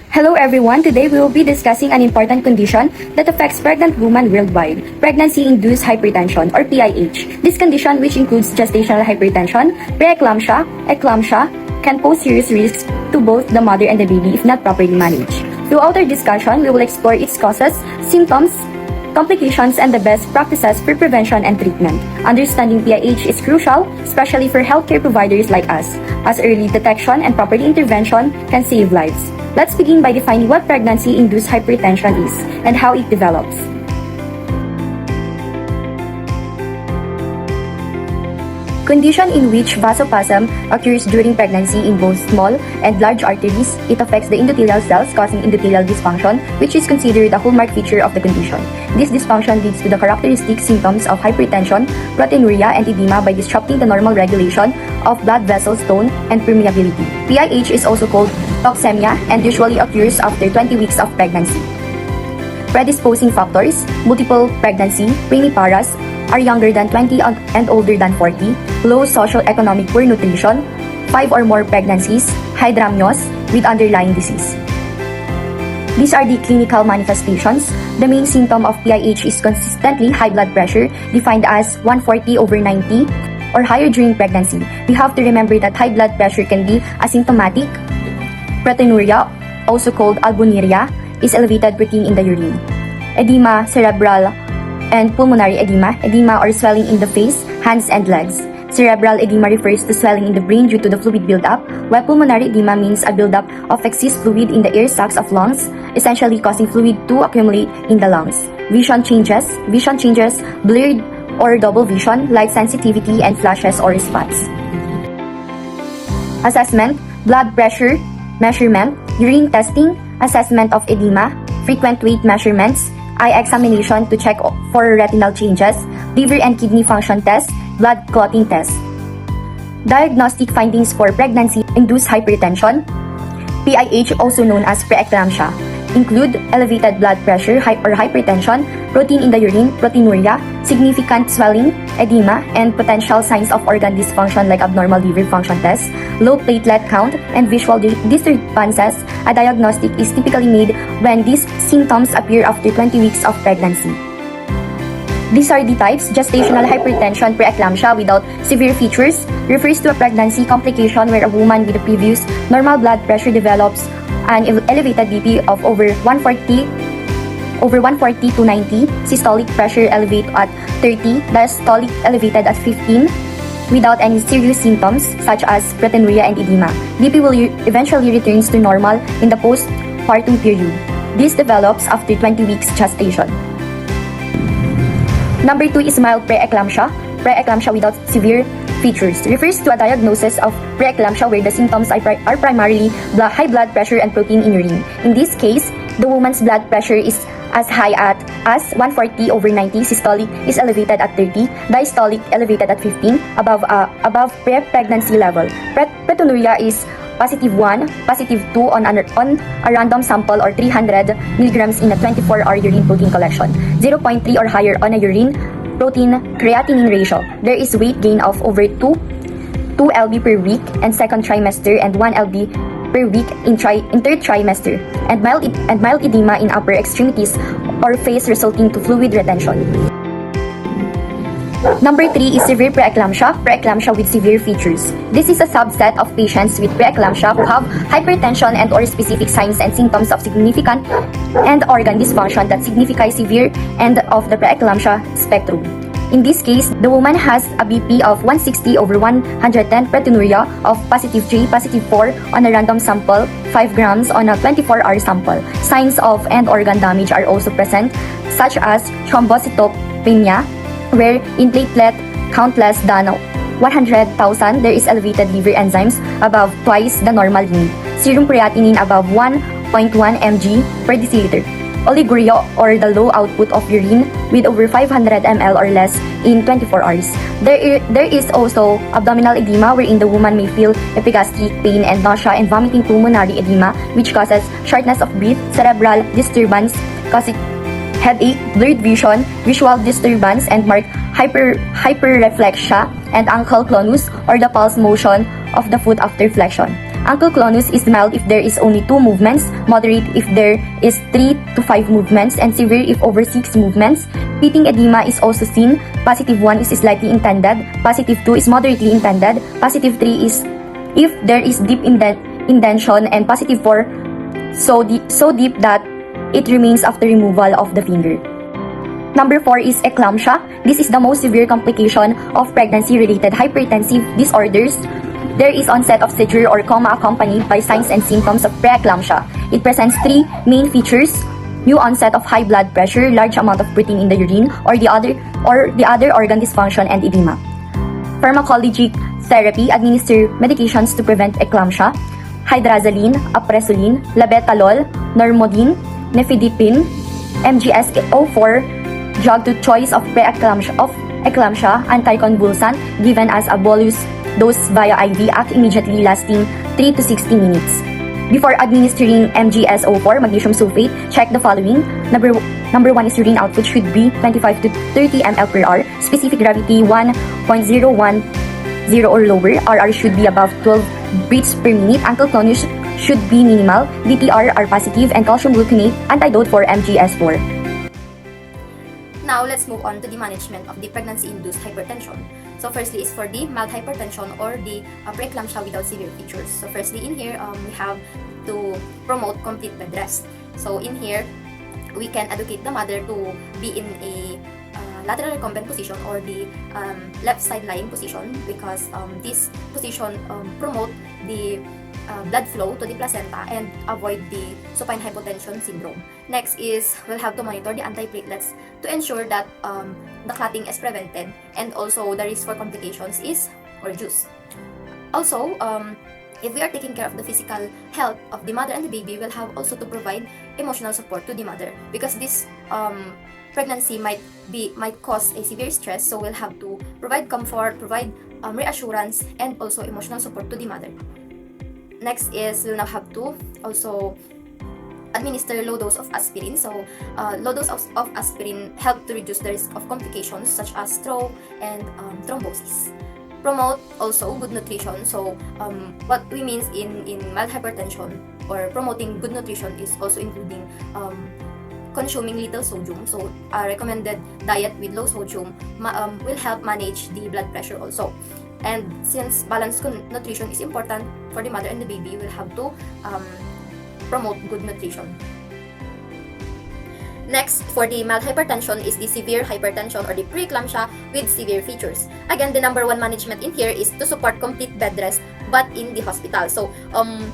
Hello everyone, today we will be discussing an important condition that affects pregnant women worldwide, pregnancy-induced hypertension or PIH. This condition, which includes gestational hypertension, preeclampsia, eclampsia, can pose serious risks to both the mother and the baby if not properly managed. Throughout our discussion, we will explore its causes, symptoms, complications, and the best practices for prevention and treatment. Understanding PIH is crucial, especially for healthcare providers like us, as early detection and proper intervention can save lives. Let's begin by defining what pregnancy-induced hypertension is and how it develops. Condition in which vasospasm occurs during pregnancy in both small and large arteries. It affects the endothelial cells, causing endothelial dysfunction, which is considered a hallmark feature of the condition. This dysfunction leads to the characteristic symptoms of hypertension, proteinuria, and edema by disrupting the normal regulation of blood vessels tone and permeability. PIH is also called toxemia and usually occurs after 20 weeks of pregnancy. Predisposing factors: multiple pregnancy, primiparas, are younger than 20 and older than 40, low socioeconomic poor nutrition, 5 or more pregnancies, hydramnios with underlying disease. These are the clinical manifestations. The main symptom of PIH is consistently high blood pressure, defined as 140/90 or higher during pregnancy. We have to remember that high blood pressure can be asymptomatic. Proteinuria, also called albuminuria, is elevated protein in the urine. Edema, cerebral and pulmonary edema, edema or swelling in the face, hands, and legs. Cerebral edema refers to swelling in the brain due to the fluid buildup, while pulmonary edema means a buildup of excess fluid in the air sacs of lungs, essentially causing fluid to accumulate in the lungs. Vision changes, blurred or double vision, light sensitivity, and flashes or spots. Assessment: blood pressure measurement, urine testing, assessment of edema, frequent weight measurements, eye examination to check for retinal changes, liver and kidney function tests, blood clotting tests. Diagnostic findings for pregnancy-induced hypertension, PIH, also known as preeclampsia, include elevated blood pressure or hypertension, protein in the urine, proteinuria, significant swelling, edema, and potential signs of organ dysfunction like abnormal liver function tests, low platelet count, and visual disturbances. A diagnostic is typically made when these symptoms appear after 20 weeks of pregnancy. These are the types: gestational hypertension, preeclampsia without severe features, refers to a pregnancy complication where a woman with a previous normal blood pressure develops an elevated BP of over 140/90, systolic pressure elevate at 30, diastolic elevated at 15, without any serious symptoms such as proteinuria and edema. BP will eventually returns to normal in the postpartum period. This develops after 20 weeks gestation. Number 2 is mild preeclampsia. Preeclampsia without severe features refers to a diagnosis of preeclampsia where the symptoms are primarily high blood pressure and protein in urine. In this case, the woman's blood pressure is as high as 140/90, systolic is elevated at 30, diastolic elevated at 15, above pre-pregnancy level. Proteinuria is +1, +2 on a random sample or 300 milligrams in a 24-hour urine protein collection, 0.3 or higher on a urine protein creatinine ratio. There is weight gain of over 2 lb per week in second trimester and 1 lb per week in third trimester, and mild edema in upper extremities or face resulting to fluid retention. Number 3 is severe preeclampsia, preeclampsia with severe features. This is a subset of patients with preeclampsia who have hypertension and or specific signs and symptoms of significant and organ dysfunction that signify severe end of the preeclampsia spectrum. In this case, the woman has a BP of 160/110, proteinuria of +3, +4 on a random sample, 5 grams on a 24-hour sample. Signs of end organ damage are also present, such as thrombocytopenia, where in platelet count less than 100,000, there is elevated liver enzymes above twice the normal limit, serum creatinine above 1.1 mg per deciliter, oliguria or the low output of urine with over 500 ml or less in 24 hours. There is also abdominal edema wherein the woman may feel epigastric pain and nausea and vomiting, pulmonary edema which causes shortness of breath, cerebral disturbance causing headache, blurred vision, visual disturbance, and marked hyperreflexia and ankle clonus or the pulse motion of the foot after flexion. Ankle clonus is mild if there is only 2 movements, moderate if there is 3 to 5 movements, and severe if over 6 movements. Pitting edema is also seen. Positive 1 is slightly intended, positive 2 is moderately intended, positive 3 is if there is deep indentation, and positive 4 so deep that it remains after removal of the finger. Number 4 is eclampsia. This is the most severe complication of pregnancy-related hypertensive disorders. There is onset of seizure or coma accompanied by signs and symptoms of preeclampsia. It presents 3 main features: new onset of high blood pressure, large amount of protein in the urine, or the other organ dysfunction and edema. Pharmacologic therapy: administer medications to prevent eclampsia: hydrazoline, apresolin, labetalol, normodin, nifedipine, MGS-04. Drug to choice of eclampsia, anticonvulsant, given as a bolus dose via IV, act immediately, lasting 3 to 60 minutes. Before administering MGS-04, magnesium sulfate, check the following. Number 1 is urine output should be 25 to 30 ml per hour. Specific gravity 1.010 or lower. RR should be above 12 breaths per minute. Ankle clonus should be minimal. DTR are positive, and calcium gluconate antidote for MGS-4. Now, let's move on to the management of the pregnancy-induced hypertension. So, firstly is for the mild hypertension or the preeclampsia without severe features. So, firstly in here, we have to promote complete bed rest. So, in here, we can educate the mother to be in a lateral recumbent position or the left side lying position, because this position promote the blood flow to the placenta and avoid the supine hypotension syndrome. Next is we'll have to monitor the antiplatelets to ensure that the clotting is prevented, and also the risk for complications is reduced. Also, if we are taking care of the physical health of the mother and the baby, we'll have also to provide emotional support to the mother, because this pregnancy might cause a severe stress. So we'll have to provide comfort, provide reassurance, and also emotional support to the mother. Next is we'll now have to also administer low dose of aspirin. So low dose of aspirin help to reduce the risk of complications such as stroke and thrombosis. Promote also good nutrition. So what we mean in mild hypertension or promoting good nutrition is also including consuming little sodium. So a recommended diet with low sodium will help manage the blood pressure also. And since balanced nutrition is important for the mother and the baby, we'll have to promote good nutrition. Next, for the mild hypertension is the severe hypertension or the preeclampsia with severe features. Again, the number 1 management in here is to support complete bed rest, but in the hospital. So,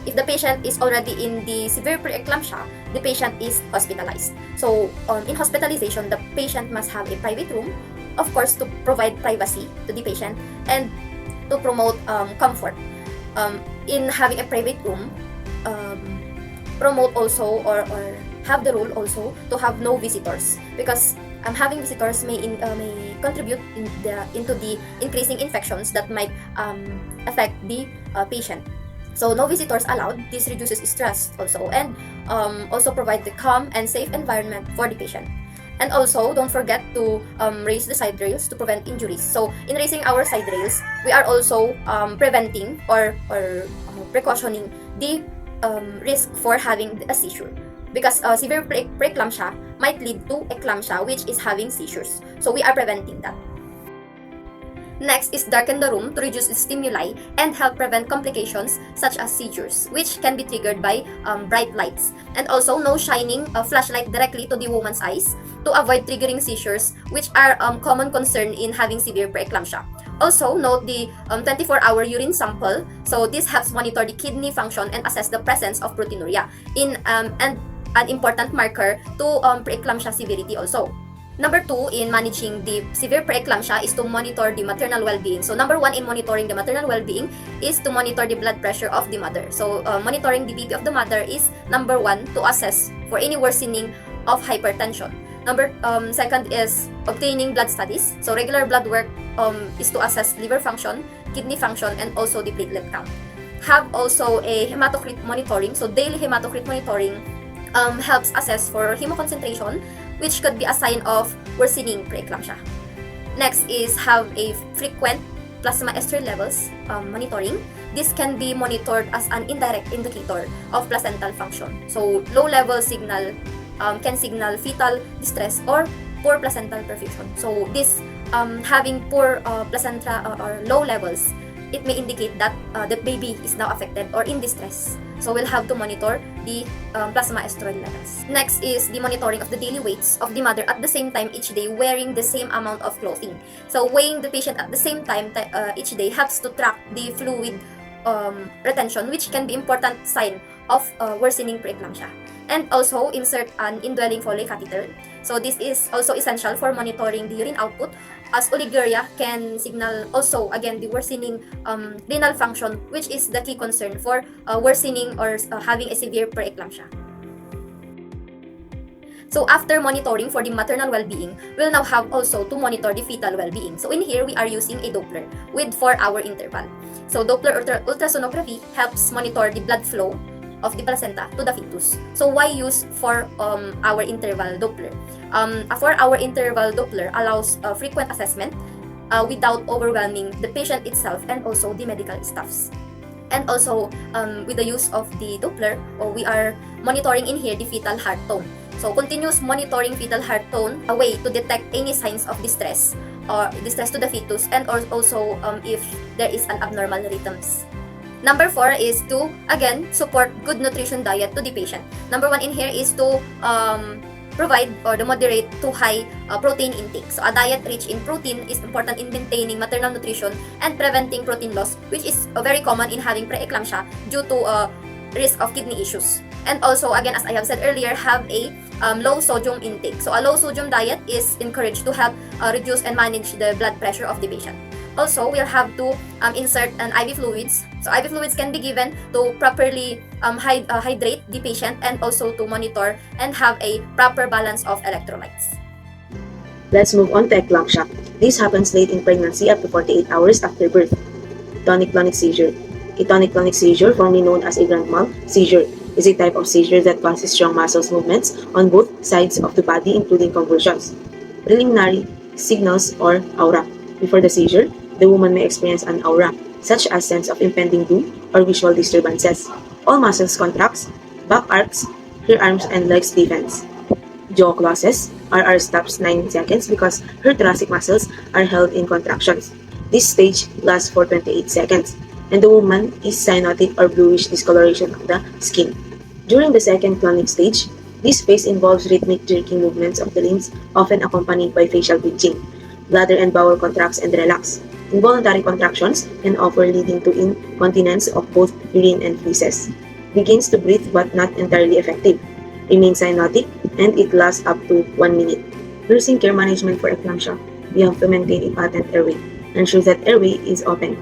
if the patient is already in the severe preeclampsia, the patient is hospitalized. So, in hospitalization, the patient must have a private room, of course, to provide privacy to the patient and to promote comfort. In having a private room, promote also or have the rule also to have no visitors, because having visitors may contribute into the increasing infections that might affect the patient. So no visitors allowed. This reduces stress also, and also provide the calm and safe environment for the patient. And also, don't forget to raise the side rails to prevent injuries. So, in raising our side rails, we are also preventing or precautioning the risk for having a seizure. Because severe preeclampsia might lead to eclampsia, which is having seizures. So, we are preventing that. Next is darken the room to reduce the stimuli and help prevent complications such as seizures, which can be triggered by bright lights. And also, no shining a flashlight directly to the woman's eyes to avoid triggering seizures, which are common concern in having severe preeclampsia. Also, note the 24-hour urine sample. So this helps monitor the kidney function and assess the presence of proteinuria and an important marker to preeclampsia severity also. Number 2 in managing the severe preeclampsia is to monitor the maternal well-being. So number 1 in monitoring the maternal well-being is to monitor the blood pressure of the mother. So monitoring the BP of the mother is number 1 to assess for any worsening of hypertension. Second is obtaining blood studies. So regular blood work is to assess liver function, kidney function, and also the platelet count. Have also a hematocrit monitoring. So daily hematocrit monitoring helps assess for hemoconcentration, which could be a sign of worsening preeclampsia. Next is have a frequent plasma ester levels monitoring. This can be monitored as an indirect indicator of placental function. So low level signal can signal fetal distress or poor placental perfusion. So this having poor placenta or low levels, it may indicate that the baby is now affected or in distress. So we'll have to monitor the plasma estrogen levels. Next is the monitoring of the daily weights of the mother at the same time each day, wearing the same amount of clothing. So weighing the patient at the same time each day helps to track the fluid retention, which can be important sign of worsening preeclampsia. And also insert an indwelling Foley catheter. So this is also essential for monitoring the urine output, as oliguria can signal also again the worsening renal function, which is the key concern for worsening or having a severe preeclampsia. So after monitoring for the maternal well-being, we'll now have also to monitor the fetal well-being. So in here, we are using a Doppler with 4-hour interval. So Doppler ultrasonography helps monitor the blood flow of the placenta to the fetus. So why use 4-hour interval Doppler? A 4-hour interval Doppler allows frequent assessment without overwhelming the patient itself and also the medical staffs. And also with the use of the Doppler, we are monitoring in here the fetal heart tone. So continuous monitoring fetal heart tone, a way to detect any signs of distress or distress to the fetus, and also if there is an abnormal rhythms. Number 4 is to, again, support good nutrition diet to the patient. Number 1 in here is to provide or to moderate to high protein intake. So a diet rich in protein is important in maintaining maternal nutrition and preventing protein loss, which is very common in having preeclampsia due to risk of kidney issues. And also, again, as I have said earlier, have a low sodium intake. So a low sodium diet is encouraged to help reduce and manage the blood pressure of the patient. Also, we'll have to insert an IV fluids. So IV fluids can be given to properly hydrate the patient and also to monitor and have a proper balance of electrolytes. Let's move on to eclampsia. This happens late in pregnancy up to 48 hours after birth. Tonic-clonic seizure. A tonic-clonic seizure, formerly known as a grand mal seizure, is a type of seizure that causes strong muscle movements on both sides of the body, including convulsions. Preliminary signals or aura. Before the seizure, the woman may experience an aura, such as sense of impending doom or visual disturbances. All muscles contracts, back arcs, her arms and legs stiffens. Jaw closes, RR stops 9 seconds because her thoracic muscles are held in contractions. This stage lasts for 28 seconds, and the woman is cyanotic or bluish discoloration of the skin. During the second clonic stage, this phase involves rhythmic jerking movements of the limbs, often accompanied by facial twitching. Bladder and bowel contracts and relax. Involuntary contractions can occur, leading to incontinence of both urine and feces. Begins to breathe but not entirely effective. Remains cyanotic and it lasts up to 1 minute. Nursing care management for eclampsia. We have to maintain a patent airway. Ensure that airway is open.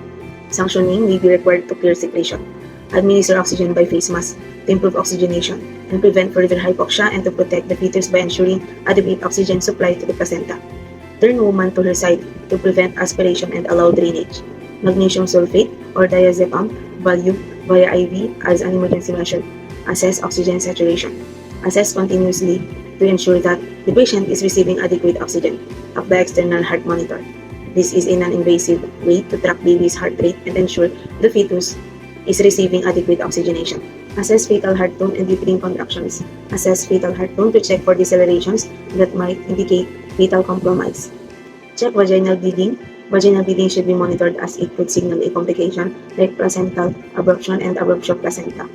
Suctioning may be required to clear secretion. Administer oxygen by face mask to improve oxygenation and prevent further hypoxia and to protect the fetus by ensuring adequate oxygen supply to the placenta. Turn woman to her side to prevent aspiration and allow drainage. Magnesium sulfate or diazepam value via IV as an emergency measure. Assess oxygen saturation. Assess continuously to ensure that the patient is receiving adequate oxygen. Tap the external heart monitor. This is a non-invasive way to track baby's heart rate and ensure the fetus is receiving adequate oxygenation. Assess fetal heart tone and deepening contractions. Assess fetal heart tone to check for decelerations that might indicate fetal compromise. Check vaginal bleeding. Vaginal bleeding should be monitored as it could signal a complication like placental abruption and abruptio placenta.